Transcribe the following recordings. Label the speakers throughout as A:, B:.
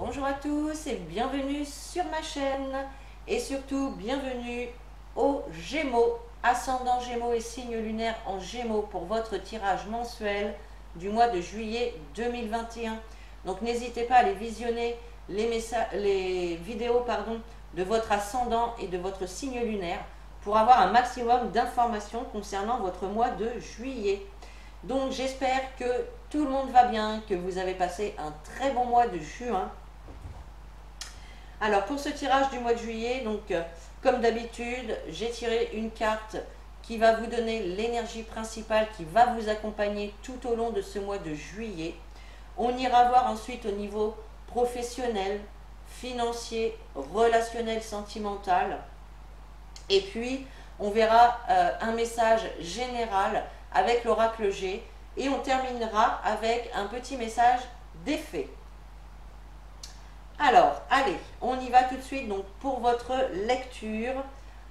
A: Bonjour à tous et bienvenue sur ma chaîne et surtout bienvenue aux Gémeaux, ascendant Gémeaux et signe lunaire en Gémeaux pour votre tirage mensuel du mois de juillet 2021. Donc n'hésitez pas à aller visionner les vidéos de votre ascendant et de votre signe lunaire pour avoir un maximum d'informations concernant votre mois de juillet. Donc j'espère que tout le monde va bien, que vous avez passé un très bon mois de juin. Alors pour ce tirage du mois de juillet, comme d'habitude, j'ai tiré une carte qui va vous donner l'énergie principale qui va vous accompagner tout au long de ce mois de juillet. On ira voir ensuite au niveau professionnel, financier, relationnel, sentimental. Et puis on verra un message général avec l'oracle G et on terminera avec un petit message d'effet. Alors, allez, on y va tout de suite donc pour votre lecture.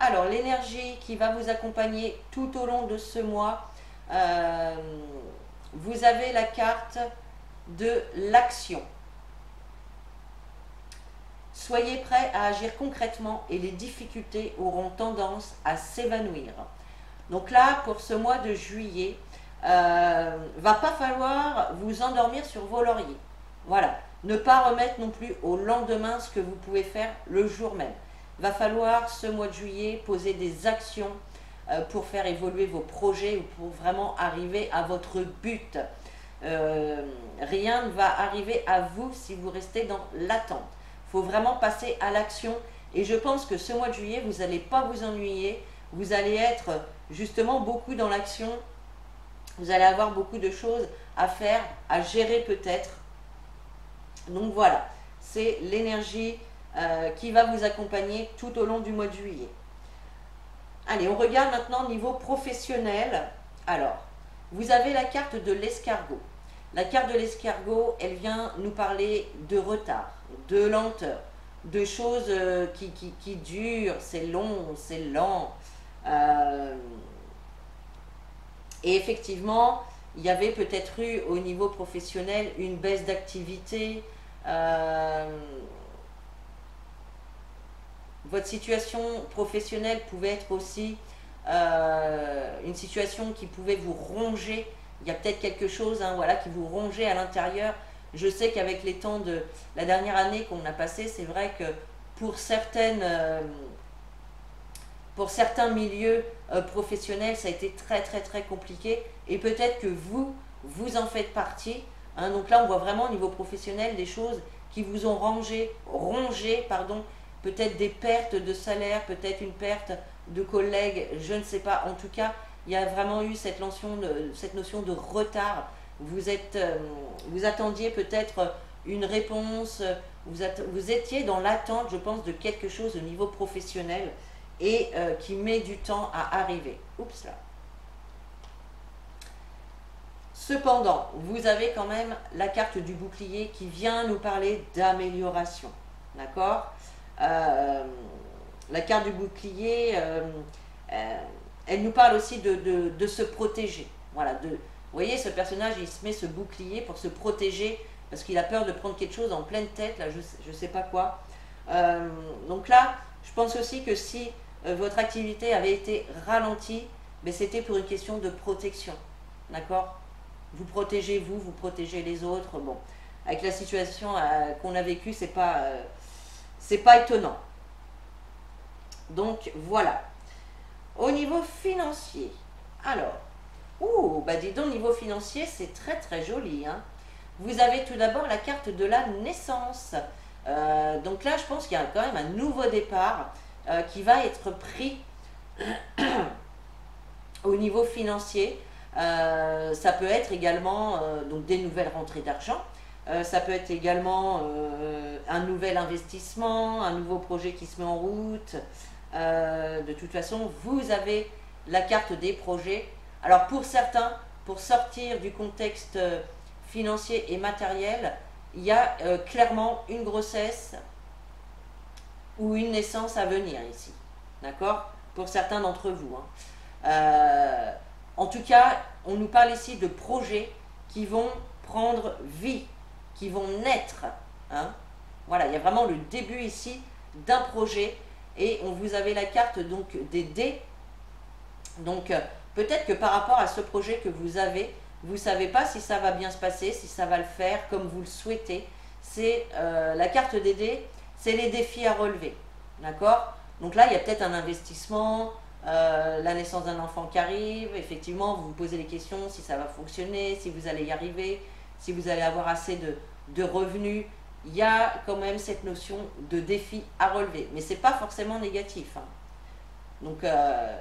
A: Alors, l'énergie qui va vous accompagner tout au long de ce mois, vous avez la carte de l'action. Soyez prêts à agir concrètement et les difficultés auront tendance à s'évanouir. Donc là, pour ce mois de juillet, va pas falloir vous endormir sur vos lauriers. Voilà. Ne pas remettre non plus au lendemain ce que vous pouvez faire le jour même. Va falloir ce mois de juillet poser des actions pour faire évoluer vos projets ou pour vraiment arriver à votre but. Rien ne va arriver à vous si vous restez dans l'attente. Il faut vraiment passer à l'action et je pense que ce mois de juillet, vous n'allez pas vous ennuyer. Vous allez être justement beaucoup dans l'action. Vous allez avoir beaucoup de choses à faire, à gérer peut-être. Donc voilà, c'est l'énergie qui va vous accompagner tout au long du mois de juillet. Allez, on regarde maintenant au niveau professionnel. Alors, vous avez la carte de l'escargot. La carte de l'escargot, elle vient nous parler de retard, de lenteur, de choses qui durent, c'est long, c'est lent. Et effectivement, il y avait peut-être eu au niveau professionnel une baisse d'activité. Votre situation professionnelle pouvait être aussi une situation qui pouvait vous ronger. Il y a peut-être quelque chose voilà, qui vous rongeait à l'intérieur. Je sais qu'avec les temps de la dernière année qu'on a passé, c'est vrai que pour certains milieux professionnels, ça a été très très très compliqué. Et peut-être que vous en faites partie. Donc là, on voit vraiment au niveau professionnel des choses qui vous ont rongé, peut-être des pertes de salaire, peut-être une perte de collègues, je ne sais pas. En tout cas, il y a vraiment eu cette notion de retard. Vous attendiez peut-être une réponse, vous étiez dans l'attente, je pense, de quelque chose au niveau professionnel et qui met du temps à arriver. Oups là. Cependant, vous avez quand même la carte du bouclier qui vient nous parler d'amélioration. D'accord ? La carte du bouclier, elle nous parle aussi de se protéger. Voilà, vous voyez, ce personnage, il se met ce bouclier pour se protéger parce qu'il a peur de prendre quelque chose en pleine tête, là, je ne sais pas quoi. Donc là, je pense aussi que si votre activité avait été ralentie, mais c'était pour une question de protection. D'accord ? Vous protégez vous protégez les autres. Bon, avec la situation qu'on a vécue, c'est pas étonnant. Donc voilà. Au niveau financier, alors, dis donc, niveau financier, c'est très très joli. Vous avez tout d'abord la carte de la naissance. Donc là, je pense qu'il y a quand même un nouveau départ qui va être pris au niveau financier. Ça peut être également donc des nouvelles rentrées d'argent, ça peut être également un nouvel investissement, un nouveau projet qui se met en route. De toute façon, vous avez la carte des projets. Alors pour certains, pour sortir du contexte financier et matériel, il y a clairement une grossesse ou une naissance à venir ici. D'accord ? Pour certains d'entre vous. En tout cas, on nous parle ici de projets qui vont prendre vie, qui vont naître. Voilà, il y a vraiment le début ici d'un projet et on vous avez la carte donc des dés. Donc peut-être que par rapport à ce projet que vous avez, vous ne savez pas si ça va bien se passer, si ça va le faire comme vous le souhaitez. C'est la carte des dés, c'est les défis à relever. D'accord? Donc là, il y a peut-être un investissement, la naissance d'un enfant qui arrive. Effectivement, vous vous posez les questions si ça va fonctionner, si vous allez y arriver, si vous allez avoir assez de revenus. Il y a quand même cette notion de défi à relever. Mais ce n'est pas forcément négatif, hein. Donc là,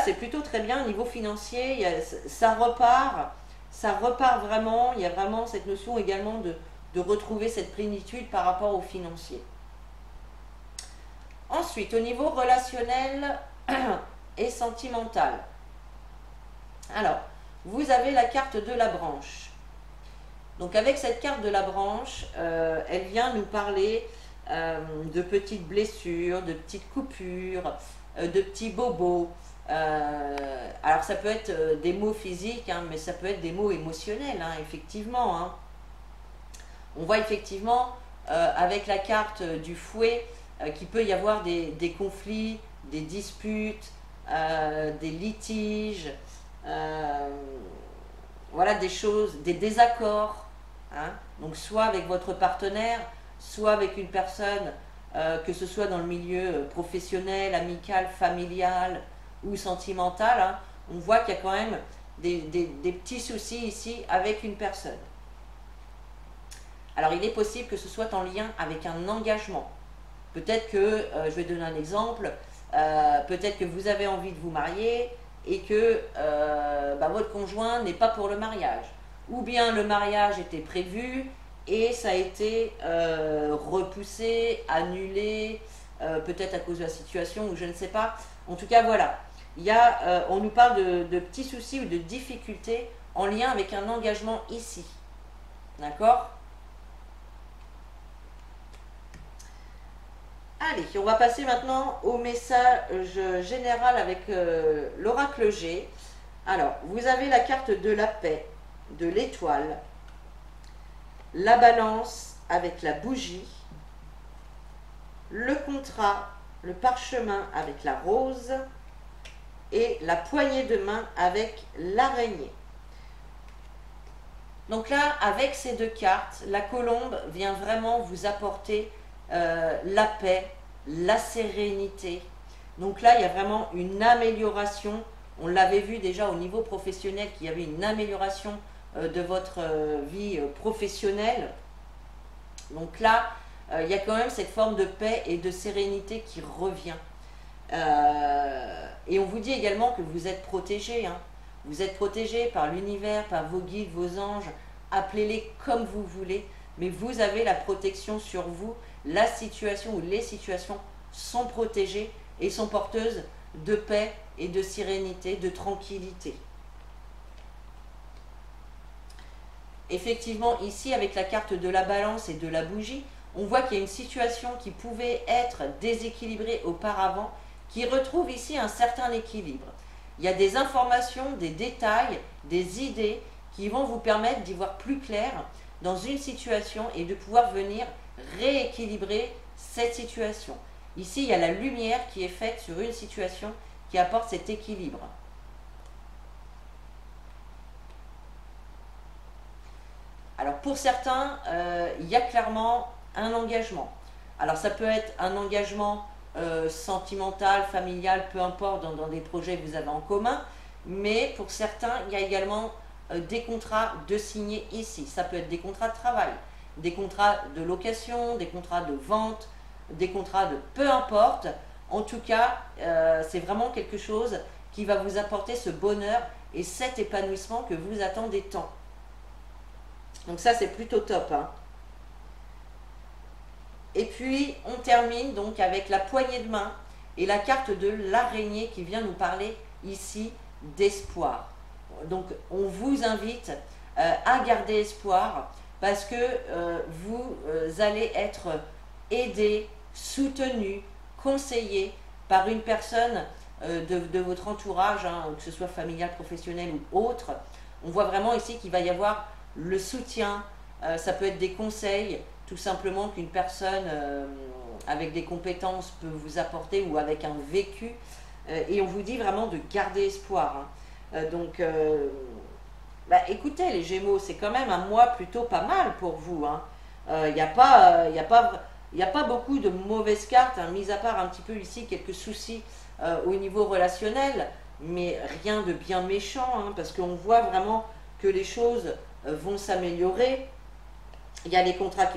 A: c'est plutôt très bien au niveau financier. Ça repart vraiment. Il y a vraiment cette notion également de retrouver cette plénitude par rapport au financier. Ensuite, au niveau relationnel et sentimental. Alors, vous avez la carte de la branche. Donc avec cette carte de la branche, elle vient nous parler de petites blessures, de petites coupures, de petits bobos. Alors ça peut être des mots physiques, hein, mais ça peut être des mots émotionnels, hein, effectivement. Hein. On voit effectivement avec la carte du fouet qu'il peut y avoir des conflits, des disputes, des litiges, voilà des choses, des désaccords. Hein. Donc soit avec votre partenaire, soit avec une personne, que ce soit dans le milieu professionnel, amical, familial ou sentimental, hein, on voit qu'il y a quand même des petits soucis ici avec une personne. Alors il est possible que ce soit en lien avec un engagement. Peut-être que, je vais donner un exemple, peut-être que vous avez envie de vous marier et que votre conjoint n'est pas pour le mariage. Ou bien le mariage était prévu et ça a été repoussé, annulé, peut-être à cause de la situation ou je ne sais pas. En tout cas, voilà. On nous parle de petits soucis ou de difficultés en lien avec un engagement ici. D'accord ? Allez, on va passer maintenant au message général avec l'oracle G. Alors, vous avez la carte de la paix, de l'étoile, la balance avec la bougie, le contrat, le parchemin avec la rose et la poignée de main avec l'araignée. Donc là, avec ces deux cartes, la colombe vient vraiment vous apporter la paix, la sérénité. Donc là, il y a vraiment une amélioration. On l'avait vu déjà au niveau professionnel qu'il y avait une amélioration de votre vie professionnelle. Donc là, il y a quand même cette forme de paix et de sérénité qui revient. Et on vous dit également que vous êtes protégé. Hein. Vous êtes protégé par l'univers, par vos guides, vos anges. Appelez-les comme vous voulez. Mais vous avez la protection sur vous. La situation ou les situations sont protégées et sont porteuses de paix et de sérénité, de tranquillité. Effectivement, ici, avec la carte de la balance et de la bougie, on voit qu'il y a une situation qui pouvait être déséquilibrée auparavant, qui retrouve ici un certain équilibre. Il y a des informations, des détails, des idées qui vont vous permettre d'y voir plus clair dans une situation et de pouvoir venir rééquilibrer cette situation. Ici, il y a la lumière qui est faite sur une situation qui apporte cet équilibre. Alors pour certains, il y a clairement un engagement. Alors ça peut être un engagement sentimental, familial, peu importe, dans des projets que vous avez en commun, mais pour certains, il y a également des contrats de signer ici. Ça peut être des contrats de travail, des contrats de location, des contrats de vente, des contrats de peu importe. En tout cas, c'est vraiment quelque chose qui va vous apporter ce bonheur et cet épanouissement que vous attendez tant. Donc ça, c'est plutôt top. Hein. Et puis, on termine donc avec la poignée de main et la carte de l'araignée qui vient nous parler ici d'espoir. Donc, on vous invite à garder espoir parce que vous allez être aidé, soutenu, conseillé par une personne de votre entourage, hein, que ce soit familial, professionnel ou autre. On voit vraiment ici qu'il va y avoir le soutien, ça peut être des conseils, tout simplement qu'une personne avec des compétences peut vous apporter ou avec un vécu. Et on vous dit vraiment de garder espoir. Hein. Écoutez les Gémeaux, c'est quand même un mois plutôt pas mal pour vous. Il n'y a pas beaucoup de mauvaises cartes, hein, mis à part un petit peu ici quelques soucis au niveau relationnel, mais rien de bien méchant, hein, parce qu'on voit vraiment que les choses vont s'améliorer. Il y a les contrats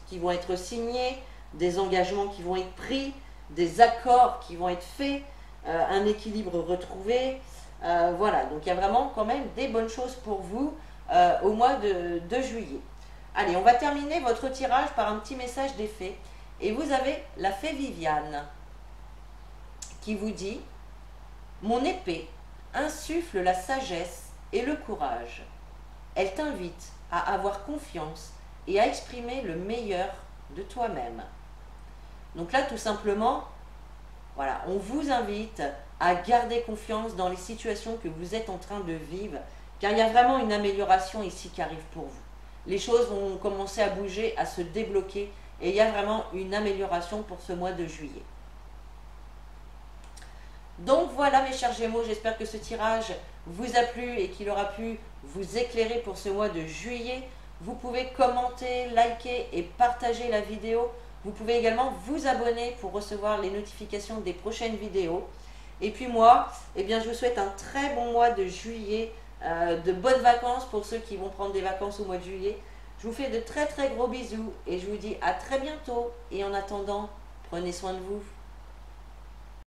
A: qui vont être signés, des engagements qui vont être pris, des accords qui vont être faits, un équilibre retrouvé. Voilà, donc il y a vraiment quand même des bonnes choses pour vous au mois de juillet. Allez, on va terminer votre tirage par un petit message des fées. Et vous avez la fée Viviane qui vous dit « Mon épée insuffle la sagesse et le courage. Elle t'invite à avoir confiance et à exprimer le meilleur de toi-même. » Donc là, tout simplement, voilà, on vous invite à garder confiance dans les situations que vous êtes en train de vivre, car il y a vraiment une amélioration ici qui arrive pour vous. Les choses vont commencer à bouger, à se débloquer, et il y a vraiment une amélioration pour ce mois de juillet. Donc voilà mes chers Gémeaux, j'espère que ce tirage vous a plu et qu'il aura pu vous éclairer pour ce mois de juillet. Vous pouvez commenter, liker et partager la vidéo. Vous pouvez également vous abonner pour recevoir les notifications des prochaines vidéos. Et puis moi, eh bien, je vous souhaite un très bon mois de juillet, de bonnes vacances pour ceux qui vont prendre des vacances au mois de juillet. Je vous fais de très très gros bisous et je vous dis à très bientôt. Et en attendant, prenez soin de vous.